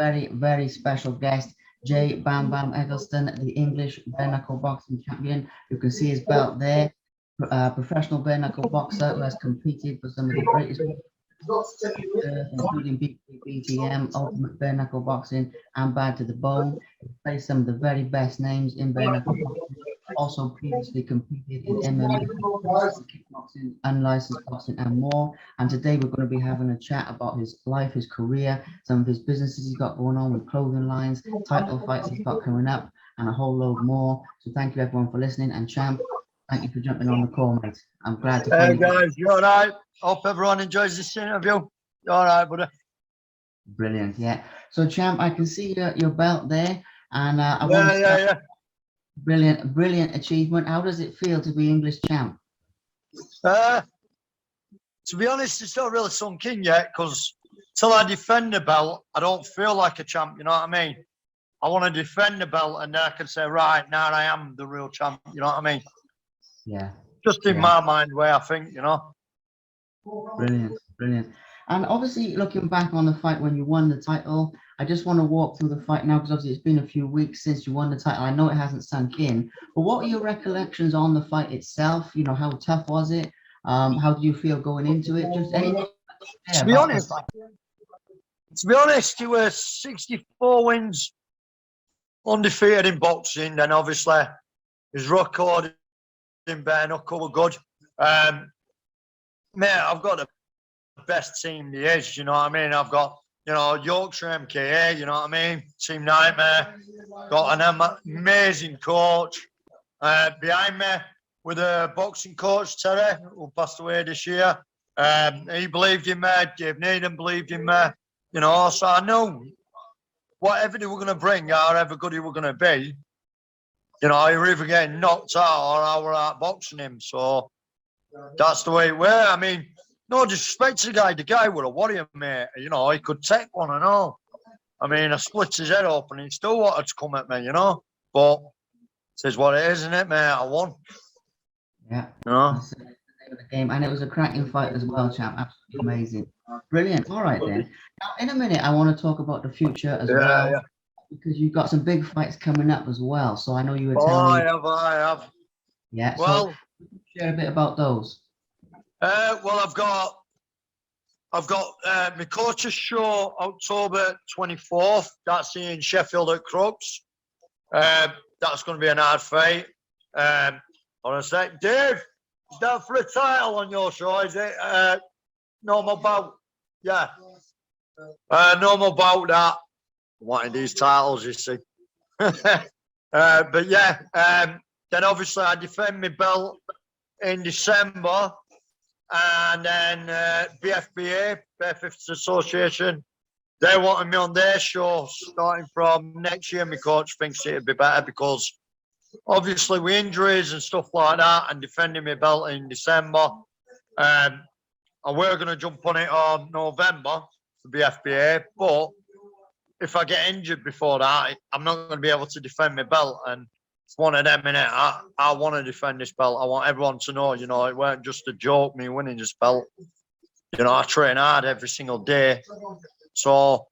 very, very special guest, Jay Bam Bam Eggleston, the English bare knuckle boxing champion. You can see his belt there. Professional bare knuckle boxer who has competed for some of the greatest, including BTM, Ultimate Bare Knuckle Boxing, and Bad to the Bone. He plays some of the very best names in bare knuckle boxing. Also previously competed in MMA, kickboxing, unlicensed boxing, and more. And today we're going to be having a chat about his life, his career, some of his businesses he's got going on with clothing lines, title fights he's got coming up, and a whole load more. So thank you everyone for listening. And Champ, thank you for jumping on the call, mate. I'm glad to Hey guys, you all right? Hope everyone enjoys this interview. You all right, buddy? Brilliant, yeah. So Champ, I can see your belt there, and I want to start. Yeah. Brilliant achievement. How does it feel to be English champ? To be honest, it's not really sunk in yet because till I defend the belt, I don't feel like a champ. You know what I mean? I want to defend the belt, and then I can say, right now I am the real champ. You know what I mean? Yeah. Just in my mind, way I think. You know. Brilliant. And obviously, looking back on the fight when you won the title, I just want to walk through the fight now because obviously it's been a few weeks since you won the title. I know it hasn't sunk in, but what are your recollections on the fight itself? You know, how tough was it? How do you feel going into it? Just anything. To be honest, he was 64 wins, undefeated in boxing. Then obviously his record in bare knuckle were good. Mate, I've got the best team there is, you know what I mean? I've got, you know, Yorkshire MKA, you know what I mean? Team Nightmare. Got an amazing coach behind me with a boxing coach, Terry, who passed away this year. He believed in me. Dave Needham believed in me. You know, so I know whatever they were going to bring, however good he were going to be, you know, you're either getting knocked out or I were out boxing him. So that's the way it were. I mean, no disrespect to the guy. The guy was a warrior, mate. You know, he could take one and all. I mean, I split his head open and he still wanted to come at me, you know. But it is what it is, isn't it, mate? I won. Yeah. You know? That's the name of the game. And it was a cracking fight as well, champ. Absolutely amazing. Brilliant. All right, then. Now, in a minute, I want to talk about the future as well. Yeah. Because you've got some big fights coming up as well. So I know you were telling me. I have. Yeah. Well, so share a bit about those. Well, I've got my coach's show October 24th. That's in Sheffield at Crooks. That's going to be an hard fight. Hold on a sec. Dave, is that for a title on your show, is it? Normal bout? Yeah. Normal bout that. Wanting these titles, you see. But yeah, then obviously I defend my belt in December. And then BFBA, Bear Fifths Association, they wanted me on their show starting from next year. My coach thinks it'd be better because obviously with injuries and stuff like that and defending my belt in December, and we're going to jump on it on November for BFBA. But if I get injured before that, I'm not going to be able to defend my belt. And it's one of them, innit? I want to defend this belt. I want everyone to know, you know, it weren't just a joke, me winning this belt. You know, I train hard every single day. So,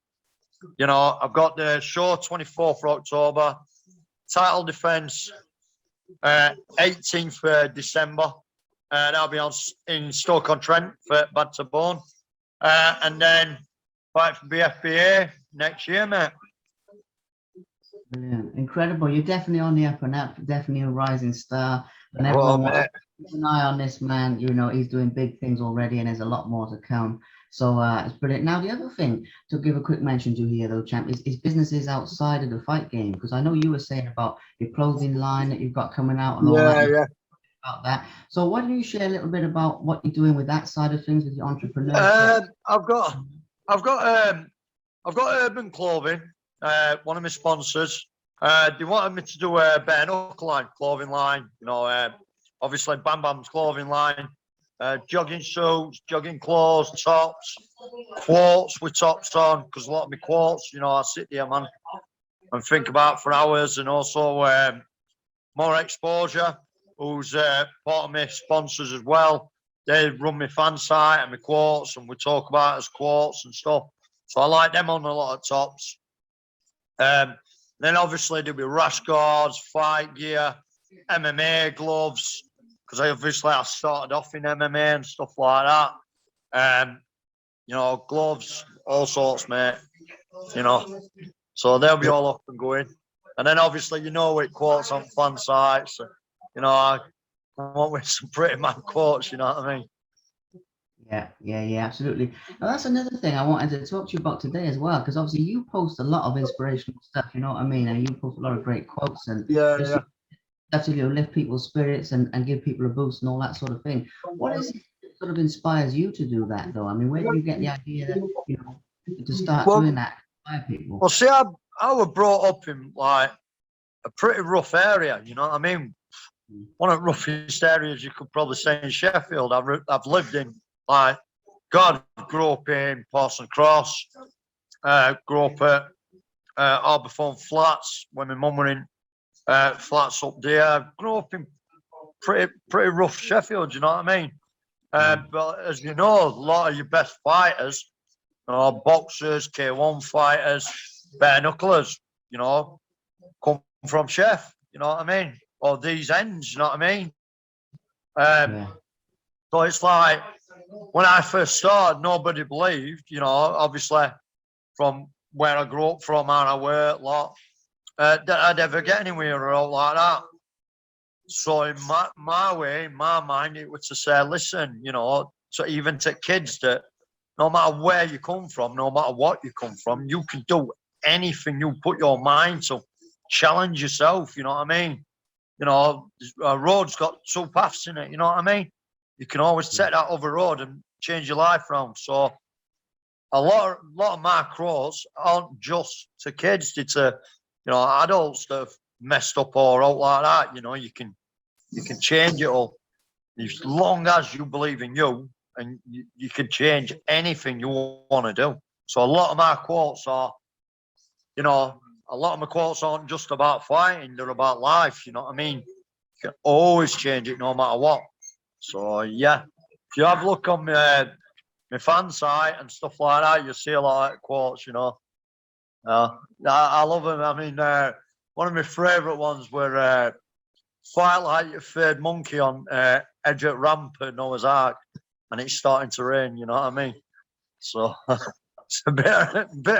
you know, I've got the show 24th of October, title defence 18th December. That'll be in Stoke-on-Trent for Bad to Bone. And then fight for BFBA next year, mate. Brilliant. Incredible. You're definitely on the up and up, definitely a rising star. And everyone wants to keep an eye on this man. You know, he's doing big things already and there's a lot more to come. So it's brilliant. Now, the other thing to give a quick mention to here, though, champ, is businesses outside of the fight game. Because I know you were saying about your clothing line that you've got coming out and all that. Yeah. About that. So why don't you share a little bit about what you're doing with that side of things with your entrepreneurship? I've got Urban Clothing, one of my sponsors. They wanted me to do a bare knuckle line, clothing line. You know, obviously Bam Bam's clothing line, jogging suits, jogging clothes, tops, quotes with tops on. Because a lot of my quotes, you know, I sit there, man, and think about for hours. And also More Exposure, who's part of my sponsors as well. They run my fan site and my quotes, and we talk about it as quotes and stuff. So I like them on a lot of tops. Then obviously there'll be rash guards, fight gear, MMA gloves, because I started off in MMA and stuff like that. You know, gloves, all sorts, mate. You know, so they'll be all up and going. And then obviously, you know, it quotes on fan sites. You know, I come up with some pretty mad quotes. You know what I mean? Yeah, absolutely. Now, that's another thing I wanted to talk to you about today as well, because obviously you post a lot of inspirational stuff, you know what I mean? And you post a lot of great quotes and just Yeah. stuff to lift people's spirits and give people a boost and all that sort of thing. What is it that sort of inspires you to do that, though? I mean, where do you get the idea that, you know, to start doing Well, that, inspire people? well, see, I was brought up in like a pretty rough area. You know what I mean? One of the roughest areas you could probably say in Sheffield. I've lived in like God, grew up in Parson Cross, grew up at Arborthorne Flats when my mum were in flats up there. Grew up in pretty rough Sheffield, you know what I mean? But as you know, a lot of your best fighters, boxers, K1 fighters, bare knucklers, you know, come from Chef, you know what I mean? Or these ends, you know what I mean? Yeah. So it's like when I first started, nobody believed, you know, obviously from where I grew up from and I worked a lot, that I'd ever get anywhere or all like that. So in my way, in my mind, it was to say, listen, you know, to even to kids that no matter where you come from, no matter what you come from, you can do anything you put your mind to. Challenge yourself, you know what I mean? You know, a road's got two paths in it, you know what I mean? You can always take that other road and change your life around. So a lot of my quotes aren't just to kids, it's to, you know, adults that have messed up or out like that. You know, you can change it all as long as you believe in you, and you can change anything you want to do. So a lot of my quotes are, you know, a lot of my quotes aren't just about fighting; they're about life. You know what I mean? You can always change it no matter what. So yeah, if you have a look on my fan site and stuff like that, you see a lot of quotes. You know, I love them. I mean, one of my favourite ones were fight like your third monkey on edge at ramp at Noah's Ark, and it's starting to rain. You know what I mean? So it's a bit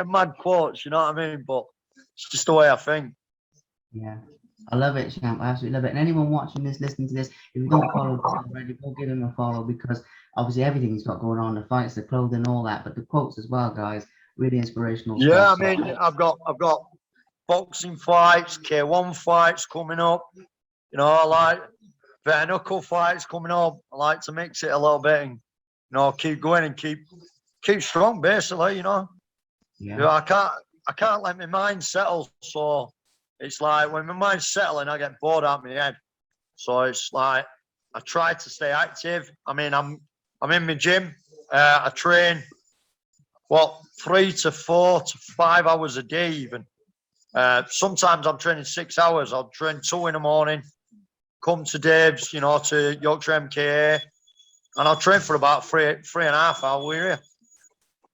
of mad quotes. You know what I mean? But it's just the way I think. Yeah. I love it, champ. I absolutely love it. And anyone watching this, listening to this, if you don't follow this already, go give him a follow because obviously everything he's got going on, the fights, the clothing, all that, but the quotes as well, guys. Really inspirational Yeah, stuff. I mean, I've got boxing fights, K1 fights coming up. You know, I like bare knuckle fights coming up. I like to mix it a little bit and, you know, keep going and keep strong. Basically, you know, Yeah. I can't let my mind settle. So it's like when my mind's settling, I get bored out of my head. So it's like I try to stay active. I mean, I'm in my gym. I train 3 to 4 to 5 hours a day even. Sometimes I'm training 6 hours. I'll train 2 in the morning, come to Dave's, you know, to Yorkshire MKA, and I'll train for about three and a half hours here.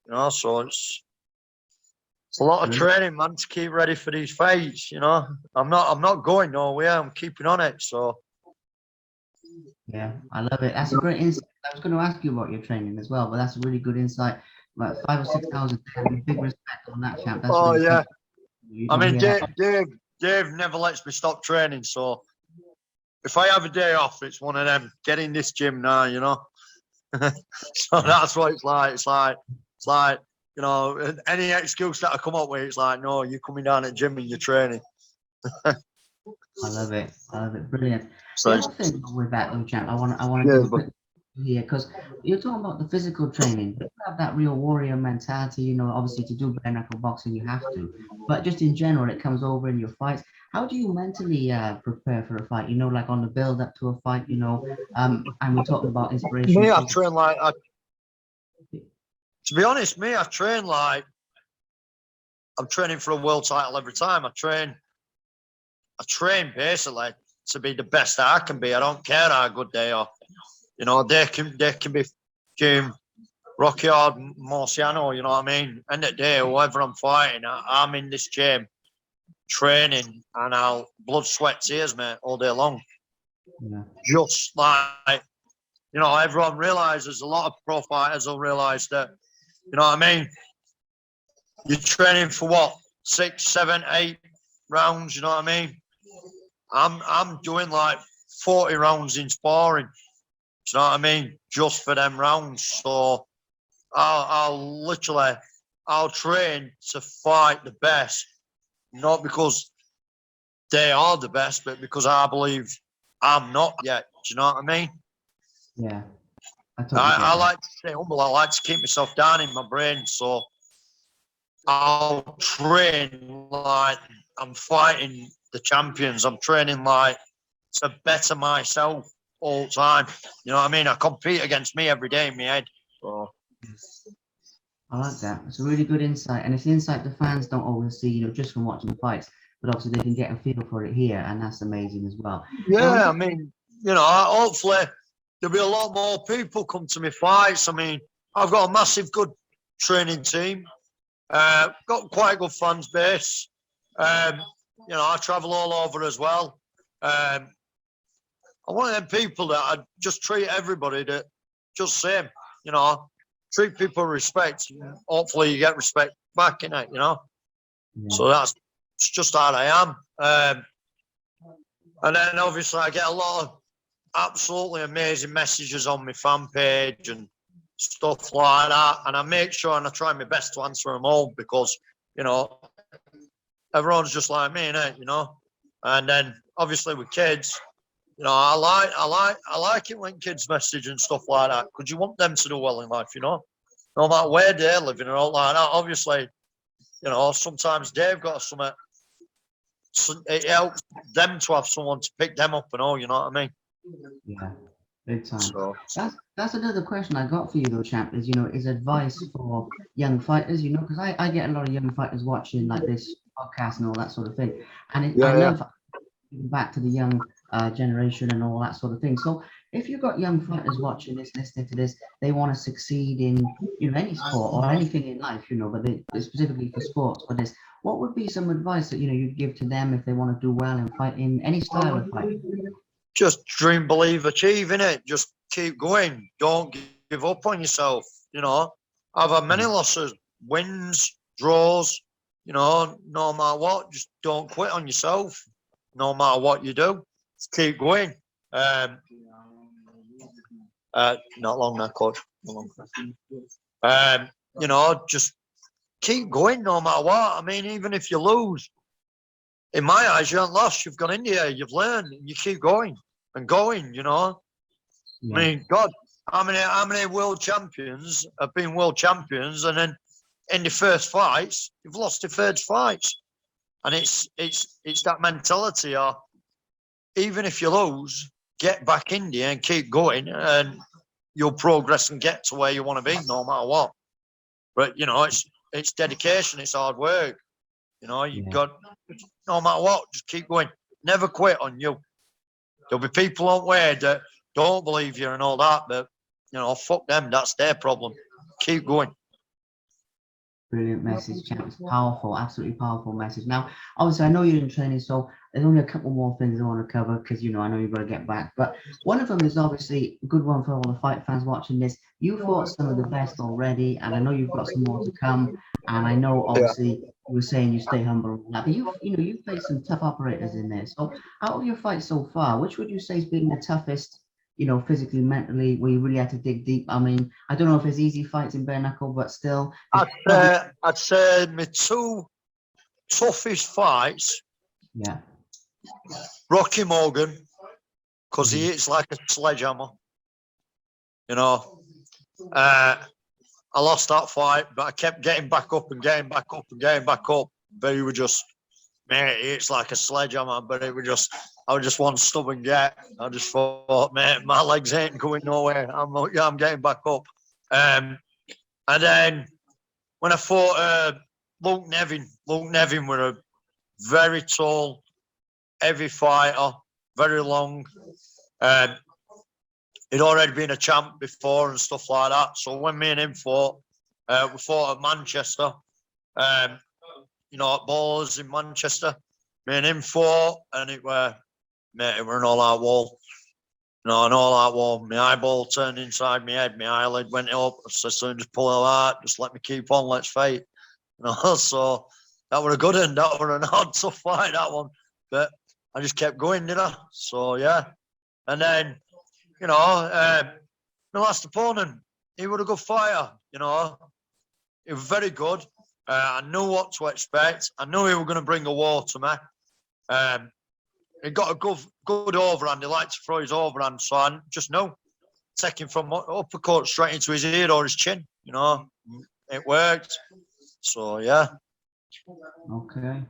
You know, so it's a lot of training, man, to keep ready for these fights. You know, I'm not going nowhere. I'm keeping on it. So Yeah, I love it. That's a great insight. I was going to ask you about your training as well, but that's a really good insight. Like 5 or 6 hours a day. I mean, big respect on that, champ. That's oh really yeah, something. You I don't mean hear that. Dave never lets me stop training. So if I have a day off, it's one of them. Get in this gym now, you know. So that's what it's like. It's like, you know, any excuse that I come up with, it's like, no, you're coming down at the gym and you're training. I love it. I love it. Brilliant. So The it's, other thing with that, though, champ, I want to yeah, give a but quick here because you're talking about the physical training. You have that real warrior mentality. You know, obviously to do bare knuckle boxing, you have to. But just in general, it comes over in your fights. How do you mentally prepare for a fight? You know, like on the build up to a fight. You know, and we're talking about inspirational me, I quotes. train to be honest, me, I train like I'm training for a world title every time. I train basically to be the best I can be. I don't care how good they are. You know, they can be Rocky Hard, Marciano, you know what I mean? End of the day, whoever I'm fighting, I'm in this gym training, and I'll blood, sweat, tears, mate, all day long. Yeah. Just like, you know, everyone realizes, a lot of pro fighters will realize that, you know what I mean? You're training for what, 6, 7, 8 rounds, you know what I mean? I'm doing like 40 rounds in sparring, you know what I mean? Just for them rounds. So I'll literally, I'll train to fight the best, not because they are the best, but because I believe I'm not yet. Do you know what I mean? Yeah. I totally get I that. like to stay humble. I like to keep myself down in my brain. So I'll train like I'm fighting the champions. I'm training like to better myself all the time. You know what I mean? I compete against me every day in my head. So. I like that. It's a really good insight, and it's an insight the fans don't always see, you know, just from watching the fights. But obviously, they can get a feel for it here, and that's amazing as well. Now, Yeah, I mean, you know, hopefully there'll be a lot more people come to my fights. I mean, I've got a massive, good training team. Got quite a good fans base. You know, I travel all over as well. I'm one of them people that I just treat everybody that just same. You know, treat people with respect. Hopefully, you get respect back in it. You know, yeah, so it's just how I am. And then obviously I get a lot of absolutely amazing messages on my fan page and stuff like that. And I make sure and I try my best to answer them all because, you know, everyone's just like me, innit, you know? And then obviously with kids, you know, I like it when kids message and stuff like that because you want them to do well in life, you know? No matter where they're living and all like that. Obviously, you know, sometimes they've got something. So it helps them to have someone to pick them up and all, you know what I mean? yeah, big time. So, That's another question I got for you though, champ. Is, you know, is advice for young fighters? You know, because I get a lot of young fighters watching like this podcast and all that sort of thing, and I yeah. love giving back to the young generation and all that sort of thing. So if you've got young fighters watching this, listening to this, they want to succeed in, you know, any sport or anything in life, you know, but they specifically for sports for this, what would be some advice that, you know, you'd give to them if they want to do well and fight in any style of fight? Just dream, believe, achieve, innit? Just keep going. Don't give up on yourself, you know? I've had many losses, wins, draws, you know, no matter what, just don't quit on yourself, no matter what you do. Just keep going. Not long now, coach. Not long. You know, just keep going no matter what. I mean, even if you lose, in my eyes, you haven't lost. You've gone in here, you've learned, and you keep going and going, you know. Yeah, I mean, God, how many world champions have been world champions, and then in the first fights, you've lost the third fights, and it's that mentality of even if you lose, get back in there and keep going, and you'll progress and get to where you want to be, no matter what. But you know, it's dedication, it's hard work. You know, you've yeah. got no matter what, just keep going. Never quit on you. There'll be people out there that don't believe you and all that, but you know, fuck them. That's their problem. Keep going. Brilliant message, champ. It's powerful, absolutely powerful message. Now, obviously, I know you're in training, so there's only a couple more things I want to cover because, you know, I know you've got to get back. But one of them is obviously a good one for all the fight fans watching this. You fought some of the best already, and I know you've got some more to come. And I know, Yeah. obviously, you were saying you stay humble and all that, but you know, you've faced some tough operators in there. So, out of your fights so far, which would you say has been the toughest? You know, physically, mentally, where you really had to dig deep. I mean, I don't know if there's easy fights in bare knuckle, but still, it's probably I'd say my two toughest fights, yeah. Rocky Morgan, because he Mhm. hits like a sledgehammer. You know, uh, I lost that fight, but I kept getting back up and getting back up and getting back up. But he was just, mate, it's like a sledgehammer. But it was just, I was just one stubborn get. I just thought, mate, my legs ain't going nowhere. I'm getting back up. And then when I fought Luke Nevin was a very tall, heavy fighter, very long. Um, he'd already been a champ before and stuff like that. So when me and him fought, we fought at Manchester, you know, at Ballers in Manchester. me and him fought, and it were, mate, it were an all-out war. No, an all-out war. My eyeball turned inside my head, my eyelid went up. So soon just pull it out, just let me keep on, let's fight. So that were a good one. That were an hard, tough fight, that one. But I just kept going, didn't I? So yeah. And then, my last opponent, he was a good fighter, He was very good. I knew what to expect. I knew he was going to bring a war to me. He got a good overhand. He liked to throw his overhand, so I just know. Taking from uppercut straight into his ear or his chin, it worked. So, yeah. Okay,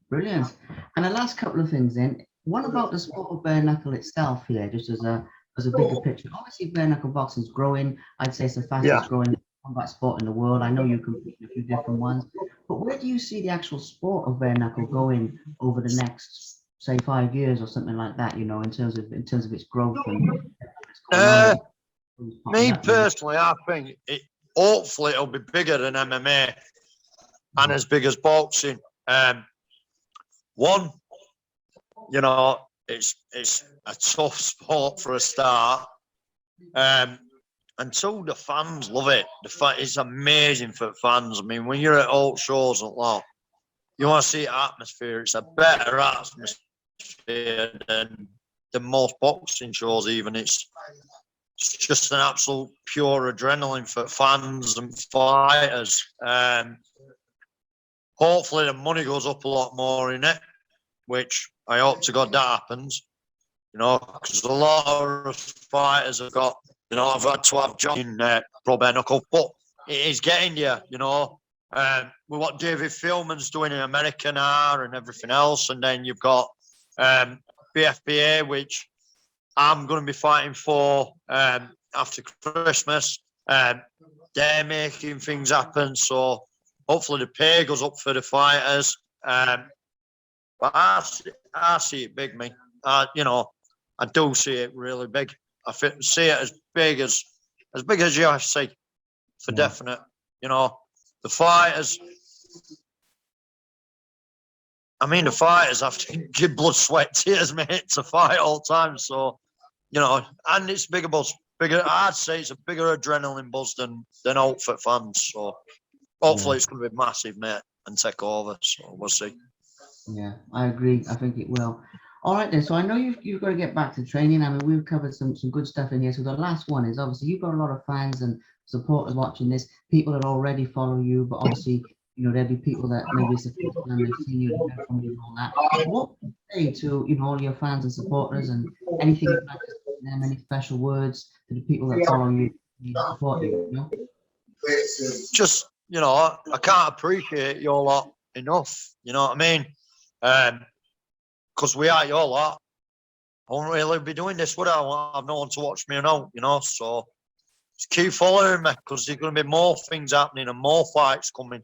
brilliant. And the last couple of things then, what about the sport of bare knuckle itself here, just as a bigger picture? Obviously, bare knuckle boxing is growing. I'd say it's the fastest growing combat sport in the world. I know you compete in a few different ones, but where do you see the actual sport of bare knuckle going over the next, say, 5 years or something like that? In terms of its growth and me personally, I think hopefully it'll be bigger than MMA and as big as boxing. One, it's a tough sport for a start. And two, the fans love it. The fight is amazing for fans. I mean, when you're at old shows and that, you want to see atmosphere. It's a better atmosphere than most boxing shows. Even it's just an absolute pure adrenaline for fans and fighters. Hopefully, the money goes up a lot more in it, which I hope to God that happens. Because a lot of fighters have got. I've had to have John in pro bare knuckle, but it is getting you, with what David Fillman's doing in America now and everything else. And then you've got BFBA, which I'm going to be fighting for after Christmas. They're making things happen. So hopefully the pay goes up for the fighters. But I see it big, me. I do see it really big. I see it as big as UFC for definite. The fighters. I mean, the fighters have to give blood, sweat, tears, mate, to fight all the time. So, and it's bigger buzz. I'd say it's a bigger adrenaline buzz than outfit fans. So, hopefully, it's going to be massive, mate, and take over. So we'll see. Yeah, I agree. I think it will. All right then. So I know you've got to get back to training. I mean, we've covered some good stuff in here. So the last one is obviously you've got a lot of fans and supporters watching this. People that already follow you, but obviously there'll be people that maybe it's the first time they've seen you and heard from you and all that. What would you say to all your fans and supporters and anything you'd like to say to them? Any special words to the people that follow you and support you? Just I can't appreciate your lot enough. You know what I mean? Because we are your lot. I won't really be doing this, would I? I have no one to watch me now, so just keep following me because there's going to be more things happening and more fights coming.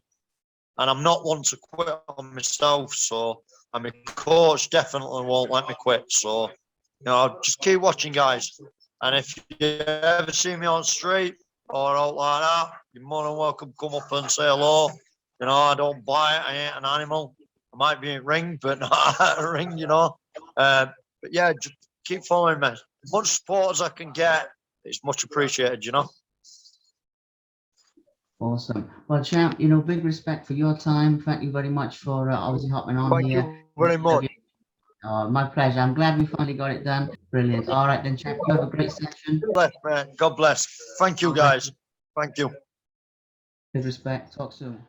And I'm not one to quit on myself, so and my coach definitely won't let me quit. So, just keep watching, guys. And if you ever see me on the street or out like that, you're more than welcome to come up and say hello. I don't bite, I ain't an animal. I might be in ring, but not at a ring, But yeah, just keep following me. As much support as I can get, it's much appreciated, Awesome. Well, champ, big respect for your time. Thank you very much for obviously hopping on here. Thank you very much. My pleasure. I'm glad we finally got it done. Brilliant. All right then, champ. You have a great session. God bless, man. God bless. Thank you, guys. Thank you. Big respect. Talk soon.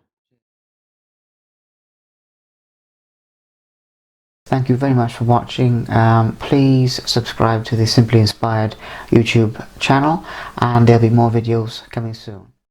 Thank you very much for watching. Please subscribe to the Simply Inspired YouTube channel and there'll be more videos coming soon.